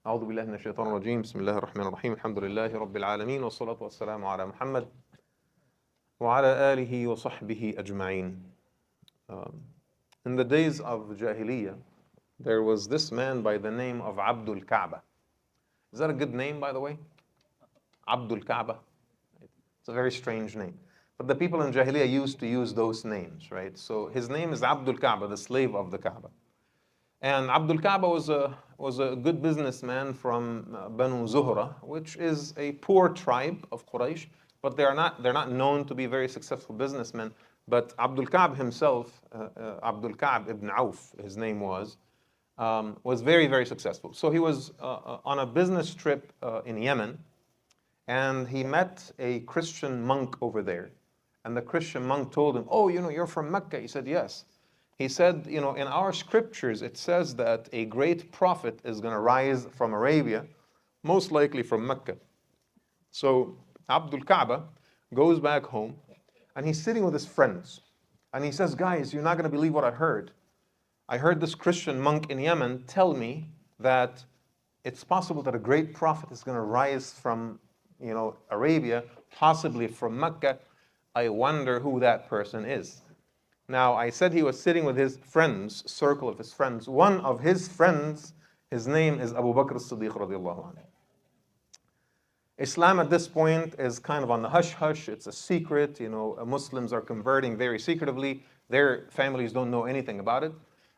أعوذ بالله من الشيطان الرجيم بسم الله الرحمن الرحيم الحمد لله رب العالمين والصلاة والسلام على محمد وعلى آله وصحبه أجمعين. In the days of Jahiliyyah, there was this man by the name of Abdul Kaaba. Is that a good name, by the way? Abdul Kaaba. It's a very strange name. But the people in Jahiliyyah used to use those names, right? So his name is Abdul Kaaba, the slave of the Kaaba. And Abdul Kaaba was a good businessman from Banu Zuhra, which is a poor tribe of Quraysh, but they're not known to be very successful businessmen. But Abdul Kaab himself, Abdul Kaab ibn Auf, his name was very, very successful. So he was on a business trip in Yemen, and he met a Christian monk over there. And the Christian monk told him, "Oh, you're from Mecca." He said, "Yes." He said, in our scriptures, it says that a great prophet is going to rise from Arabia, most likely from Mecca. So Abdul Kaaba goes back home, and he's sitting with his friends. And he says, "Guys, you're not going to believe what I heard. I heard this Christian monk in Yemen tell me that it's possible that a great prophet is going to rise from, Arabia, possibly from Mecca. I wonder who that person is." Now, I said he was sitting with his friends, circle of his friends. One of his friends, his name is Abu Bakr as-Siddiq radiallahu anhu. Islam at this point is kind of on the hush-hush. It's a secret. Muslims are converting very secretively. Their families don't know anything about it.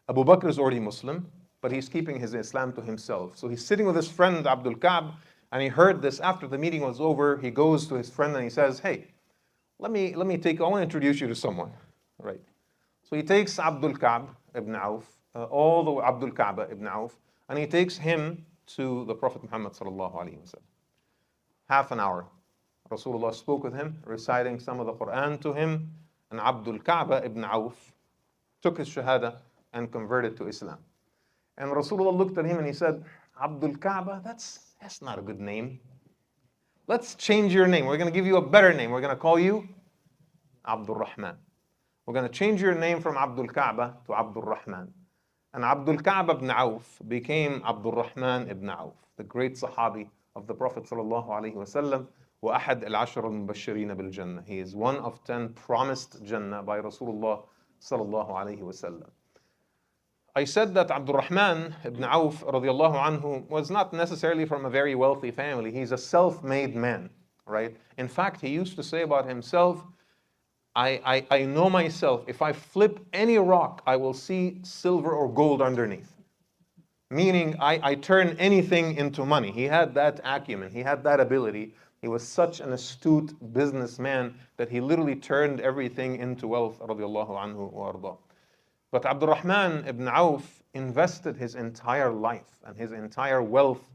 Abu Bakr is already Muslim, but he's keeping his Islam to himself. So he's sitting with his friend Abdul Kaab, and he heard this after the meeting was over. He goes to his friend and he says, "Hey, I want to introduce you to someone." Right? So he takes Abdul Kaab ibn Auf, all the way Abdul Kaaba ibn Auf, and he takes him to the Prophet Muhammad sallallahu alaihi wasallam. Half an hour. Rasulullah spoke with him, reciting some of the Quran to him, and Abdul Kaaba ibn Auf took his shahada and converted to Islam. And Rasulullah looked at him and he said, "Abdul Kaaba, that's not a good name. Let's change your name. We're going to give you a better name. We're going to call you Abdul Rahman. We're going to change your name from Abdul Kaaba to Abdul Rahman." And Abdul Kaaba ibn Auf became Abdul Rahman ibn Auf, the great Sahabi of the Prophet sallallahu alaihi wasallam, wa ahad al-ashar al-mubashirin bil-Jannah. He is one of 10 promised Jannah by Rasulullah sallallahu alaihi wasallam. I said that Abdul Rahman ibn Auf radiallahu anhu was not necessarily from a very wealthy family. He's a self-made man, right? In fact, he used to say about himself, I know myself, if I flip any rock, I will see silver or gold underneath. Meaning, I turn anything into money. He had that acumen, he had that ability. He was such an astute businessman that he literally turned everything into wealth, radiallahu anhu wa arda. But Abdul Rahman ibn Auf invested his entire life and his entire wealth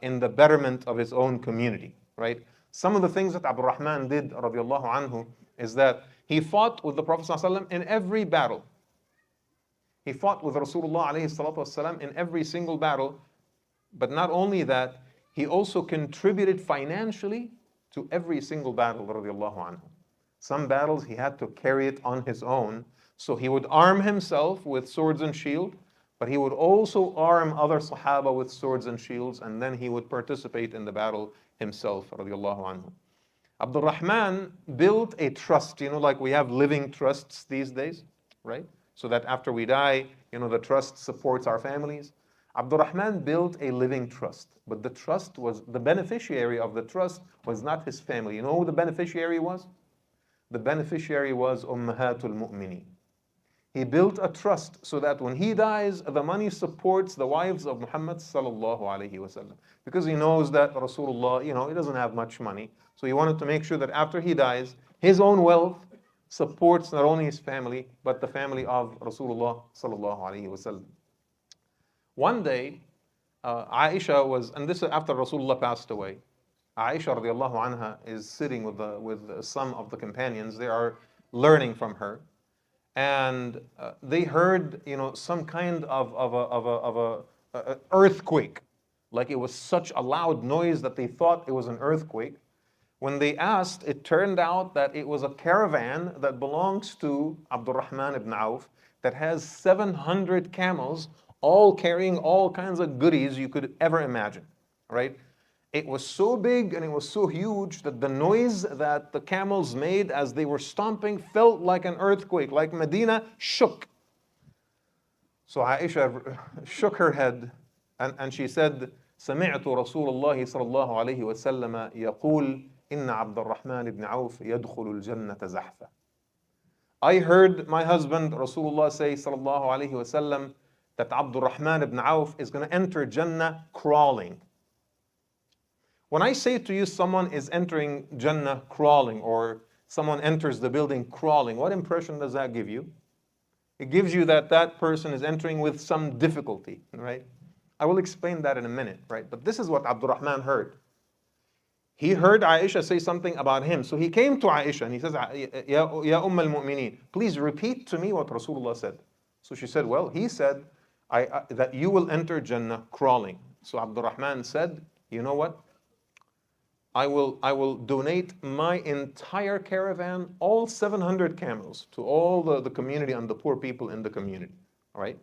in the betterment of his own community, right? Some of the things that Abdul Rahman did, radiallahu anhu, is that he fought with the Prophet ﷺ in every battle. He fought with Rasulullah ﷺ in every single battle. But not only that, he also contributed financially to every single battle, radiallahu anhu. Some battles he had to carry it on his own. So he would arm himself with swords and shield, but he would also arm other Sahaba with swords and shields, and then he would participate in the battle himself, radiallahu anhu. Abdul Rahman built a trust, like we have living trusts these days, right? So that after we die, the trust supports our families. Abdul Rahman built a living trust, but the beneficiary of the trust was not his family. You know who the beneficiary was? The beneficiary was Ummahatul Mu'mineen. He built a trust so that when he dies, the money supports the wives of Muhammad sallallahu alaihi wasallam. Because he knows that Rasulullah, he doesn't have much money. So he wanted to make sure that after he dies, his own wealth supports not only his family, but the family of Rasulullah sallallahu alaihi wasallam. One day, Aisha was, and this is after Rasulullah passed away. Aisha radiallahu anha is sitting with some of the companions. They are learning from her. And they heard, some kind of a earthquake. Like it was such a loud noise that they thought it was an earthquake. When they asked, it turned out that it was a caravan that belongs to Abdul Rahman ibn Auf that has 700 camels, all carrying all kinds of goodies you could ever imagine, right? It was so big and it was so huge that the noise that the camels made as they were stomping felt like an earthquake, like Medina shook. So Aisha shook her head and she said, سمعت رسول الله صلى الله عليه وسلم يقول إن عبد الرحمن بن عوف يدخل الجنة زحفا. I heard my husband Rasulullah say صلى الله عليه وسلم that Abdul Rahman ibn Auf is going to enter Jannah crawling. When I say to you someone is entering Jannah crawling, or someone enters the building crawling, what impression does that give you? It gives you that that person is entering with some difficulty, right? I will explain that in a minute, right? But this is what Abdul Rahman heard. He heard Aisha say something about him. So he came to Aisha and he says, Ya al-Mu'mineen, please repeat to me what Rasulullah said. So she said, well, he said that you will enter Jannah crawling. So Abdul Rahman said, you know what? I will donate my entire caravan, all 700 camels, to all the community and the poor people in the community. All right?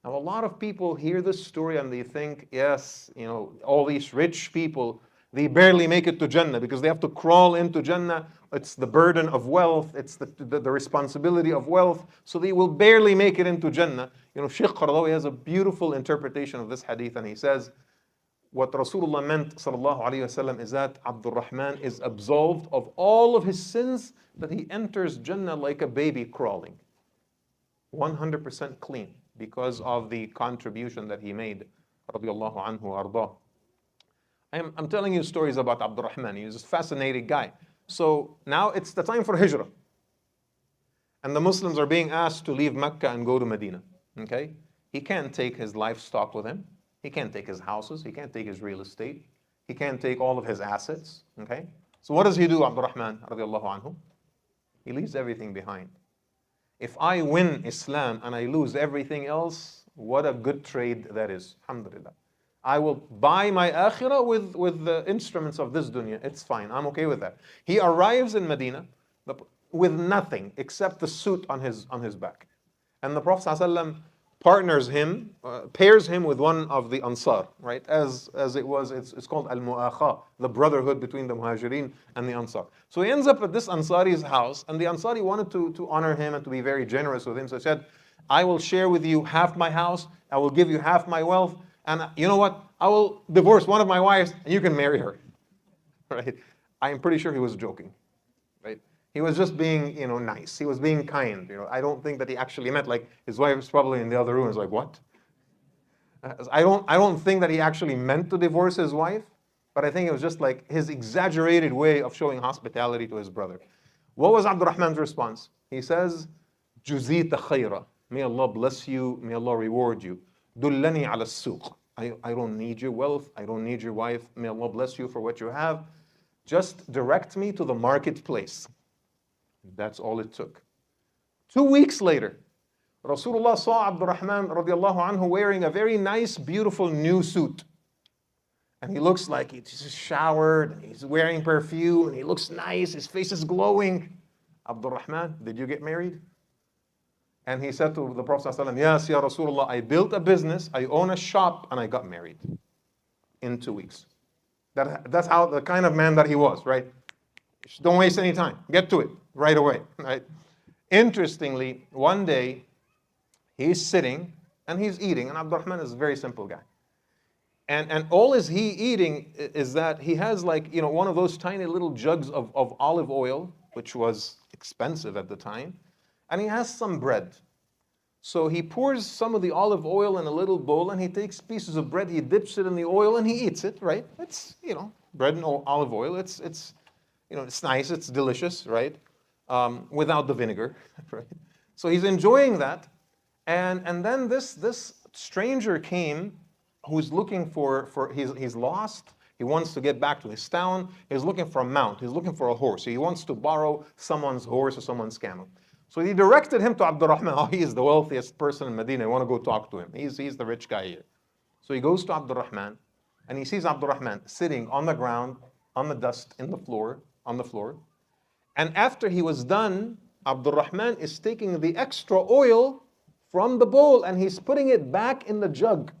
Now, a lot of people hear this story and they think, yes, you know, all these rich people, they barely make it to Jannah because they have to crawl into Jannah. It's the burden of wealth. It's the responsibility of wealth. So they will barely make it into Jannah. You know, Shaykh Qaradawi has a beautiful interpretation of this hadith, and he says, what Rasulullah meant sallallahu alaihi wasallam is that Abdul Rahman is absolved of all of his sins, that he enters Jannah like a baby crawling. 100% clean because of the contribution that he made. Radiallahu anhu ardah. I'm telling you stories about Abdul Rahman. He's a fascinating guy. So now it's the time for Hijrah. And the Muslims are being asked to leave Mecca and go to Medina. Okay? He can't take his livestock with him. He can't take his houses. He can't take his real estate. He can't take all of his assets. Okay? So what does he do, Abdul Rahman radiallahu anhu? He leaves everything behind. If I win Islam and I lose everything else, what a good trade that is. Alhamdulillah. I will buy my akhirah with the instruments of this dunya. It's fine. I'm okay with that. He arrives in Medina with nothing except the suit on his back. And the Prophet ﷺ partners him, pairs him with one of the Ansar, right? As it was, it's called al-Mu'akha, the brotherhood between the Muhajirin and the Ansar. So he ends up at this Ansari's house, and the Ansari wanted to honor him and to be very generous with him. So he said, I will share with you half my house, I will give you half my wealth, and you know what? I will divorce one of my wives, and you can marry her, right? I'm pretty sure he was joking, right? He was just being, you know, nice. He was being kind. You know, I don't think that he actually meant, like, his wife was probably in the other room. It's like, what? I don't think that he actually meant to divorce his wife, but I think it was just like his exaggerated way of showing hospitality to his brother. What was Abdul Rahman's response? He says, Juzita khayra. May Allah bless you. May Allah reward you. Dullani ala suq. I don't need your wealth. I don't need your wife. May Allah bless you for what you have. Just direct me to the marketplace. That's all it took. 2 weeks later, Rasulullah saw Abdul Rahman radiallahu anhu wearing a very nice, beautiful new suit. And he looks like he's showered, and he's wearing perfume, and he looks nice, his face is glowing. Abdul Rahman, did you get married? And he said to the Prophet ﷺ, yes, Ya Rasulullah, I built a business, I own a shop, and I got married in 2 weeks. That's how the kind of man that he was, right? Don't waste any time. Get to it right away, right? Interestingly, one day, he's sitting and he's eating, and Abdul Rahman is a very simple guy. And all is he eating is that he has, like, you know, one of those tiny little jugs of olive oil, which was expensive at the time, and he has some bread. So he pours some of the olive oil in a little bowl, and he takes pieces of bread, he dips it in the oil, and he eats it, right? It's, you know, bread and olive oil, it's you know, it's nice, it's delicious, right? Without the vinegar, right? So he's enjoying that, and then this stranger came who's looking he's lost. He wants to get back to his town. He's looking for a mount. He's looking for a horse. He wants to borrow someone's horse or someone's camel. So he directed him to Abdul Rahman. Oh, he is the wealthiest person in Medina. I want to go talk to him. He's the rich guy here. So he goes to Abdul Rahman, and he sees Abdul Rahman sitting on the ground, on the dust, on the floor. And after he was done, Abdul Rahman is taking the extra oil from the bowl and he's putting it back in the jug.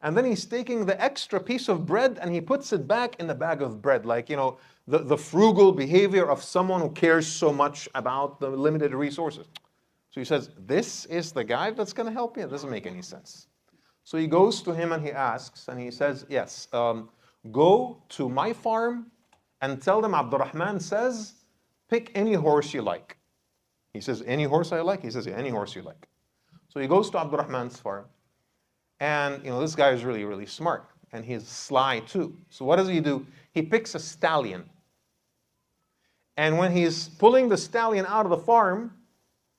And then he's taking the extra piece of bread and he puts it back in the bag of bread. Like, the frugal behavior of someone who cares so much about the limited resources. So he says, this is the guy that's going to help you? It doesn't make any sense. So he goes to him and he asks, and he says, yes, go to my farm and tell them Abdurrahman says, pick any horse you like. He says, any horse I like? He says, yeah, any horse you like. So he goes to Abdurrahman's farm. And this guy is really, really smart. And he's sly too. So what does he do? He picks a stallion. And when he's pulling the stallion out of the farm,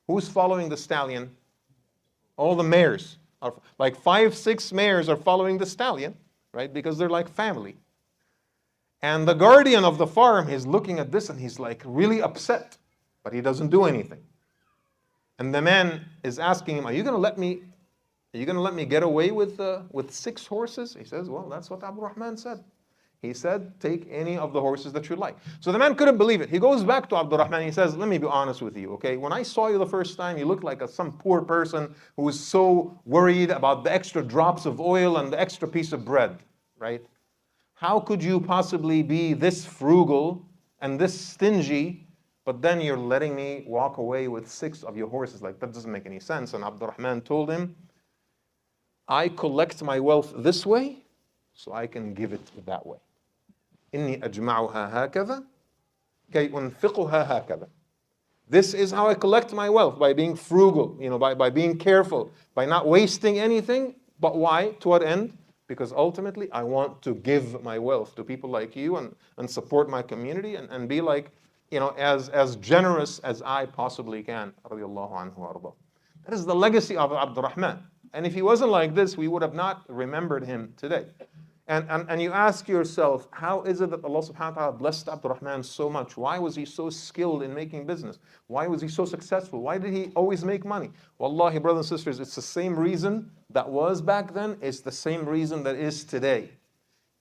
who's following the stallion? All the mares. Like 5, 6 mares are following the stallion, right? Because they're like family. And the guardian of the farm is looking at this and he's like really upset. But he doesn't do anything. And the man is asking him, are you going to let me get away with 6 horses? He says, well, that's what Abdurrahman said. He said, take any of the horses that you like. So the man couldn't believe it. He goes back to Abdurrahman. He says, let me be honest with you, okay? When I saw you the first time, you looked like some poor person who was so worried about the extra drops of oil and the extra piece of bread, right? How could you possibly be this frugal and this stingy, but then you're letting me walk away with 6 of your horses? Like, that doesn't make any sense. And Abdurrahman told him, I collect my wealth this way, so I can give it that way. إني أجمعها هكذا كي أنفقها هكذا. This is how I collect my wealth, by being frugal, by being careful, by not wasting anything. But why? To what end? Because ultimately I want to give my wealth to people like you and support my community and be like, as generous as I possibly can. رضي الله عنه وأرضاه. That is the legacy of Abdurrahman. And if he wasn't like this, we would have not remembered him today. And you ask yourself, how is it that Allah subhanahu wa ta'ala blessed Abdurrahman so much? Why was he so skilled in making business? Why was he so successful? Why did he always make money? Wallahi, brothers and sisters, it's the same reason that was back then. It's the same reason that is today.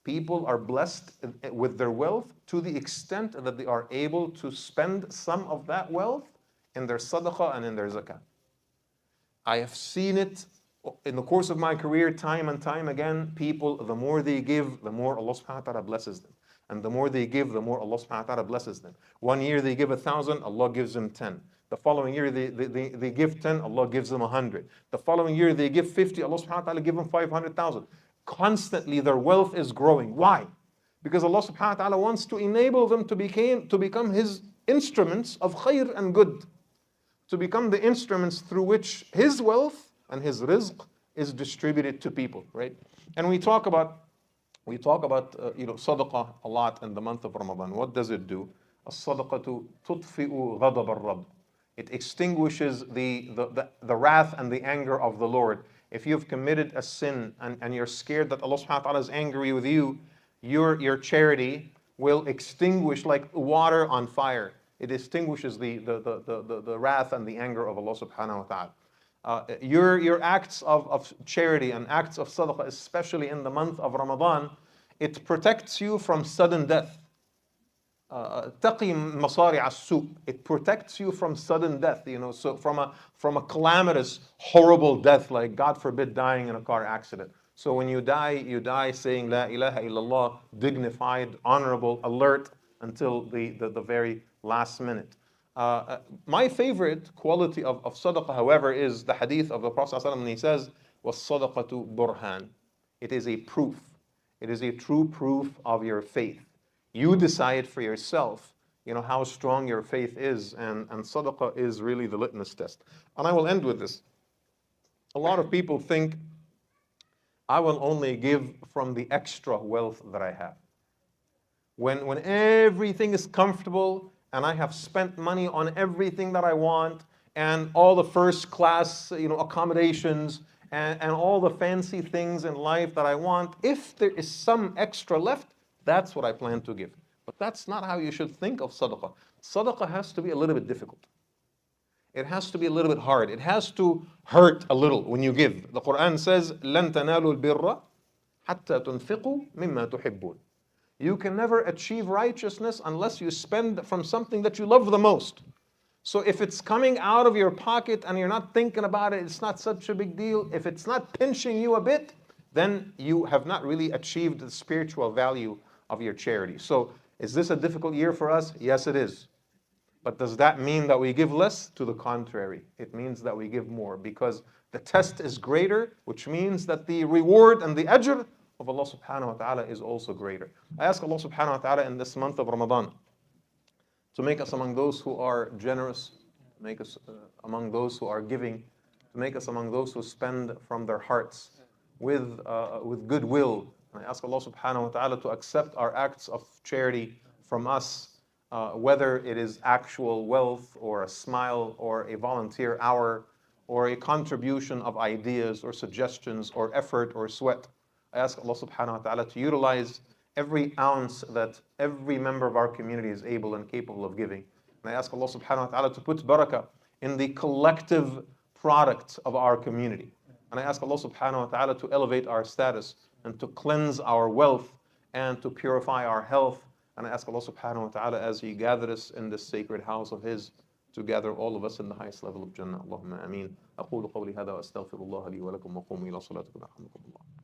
People are blessed with their wealth to the extent that they are able to spend some of that wealth in their sadaqah and in their zakah. I have seen it in the course of my career, time and time again. People, the more they give, the more Allah subhanahu wa ta'ala blesses them. And the more they give, the more Allah subhanahu wa ta'ala blesses them. One year they give 1,000, Allah gives them 10. The following year they give 10, Allah gives them 100. The following year they give 50, Allah subhanahu wa ta'ala gives them 500,000. Constantly their wealth is growing. Why? Because Allah subhanahu wa ta'ala wants to enable them to become His instruments of khair and good. To become the instruments through which His wealth and His rizq is distributed to people, right? And we talk about sadaqah a lot in the month of Ramadan. What does it do? As-sadaqatu tudfi'u ghadab al-Rabb. It extinguishes the wrath and the anger of the Lord. If you've committed a sin and you're scared that Allah subhanahu wa ta'ala is angry with you, your charity will extinguish like water on fire. It extinguishes the wrath and the anger of Allah subhanahu wa ta'ala. Your acts of charity and acts of sadaqah, especially in the month of Ramadan, it protects you from sudden death. تقي مصارع السوء. It protects you from sudden death, so from a calamitous, horrible death, like God forbid dying in a car accident. So when you die saying La ilaha illallah, dignified, honorable, alert until the very last minute. My favorite quality of sadaqah, however, is the hadith of the Prophet ﷺ when he says, وَالصَّدَقَةُ burhan. It is a proof. It is a true proof of your faith. You decide for yourself, how strong your faith is, and sadaqah is really the litmus test. And I will end with this. A lot of people think, I will only give from the extra wealth that I have. When everything is comfortable, and I have spent money on everything that I want, and all the first class, accommodations, and all the fancy things in life that I want, if there is some extra left, that's what I plan to give. But that's not how you should think of sadaqah. Sadaqah has to be a little bit difficult. It has to be a little bit hard. It has to hurt a little when you give. The Quran says, لَن تَنَالُوا الْبِرَّ حَتَّى تُنْفِقُوا مِمَّا تُحِبُّونَ. You can never achieve righteousness unless you spend from something that you love the most. So if it's coming out of your pocket and you're not thinking about it, it's not such a big deal. If it's not pinching you a bit, then you have not really achieved the spiritual value of your charity. So is this a difficult year for us? Yes, it is. But does that mean that we give less? To the contrary, it means that we give more, because the test is greater, which means that the reward and the ajr of Allah subhanahu wa ta'ala is also greater. I ask Allah subhanahu wa ta'ala in this month of Ramadan to make us among those who are generous, to make us among those who are giving, to make us among those who spend from their hearts with goodwill. And I ask Allah subhanahu wa ta'ala to accept our acts of charity from us, whether it is actual wealth or a smile or a volunteer hour or a contribution of ideas or suggestions or effort or sweat. I ask Allah subhanahu wa ta'ala to utilize every ounce that every member of our community is able and capable of giving. And I ask Allah subhanahu wa ta'ala to put barakah in the collective product of our community. And I ask Allah subhanahu wa ta'ala to elevate our status and to cleanse our wealth and to purify our health. And I ask Allah subhanahu wa ta'ala, as He gathered us in this sacred house of His, to gather all of us in the highest level of Jannah. Allahumma ameen. أقول قولي هذا وأستغفر الله لي ولكم وقوموا إلى صلاتكم يرحمكم الله.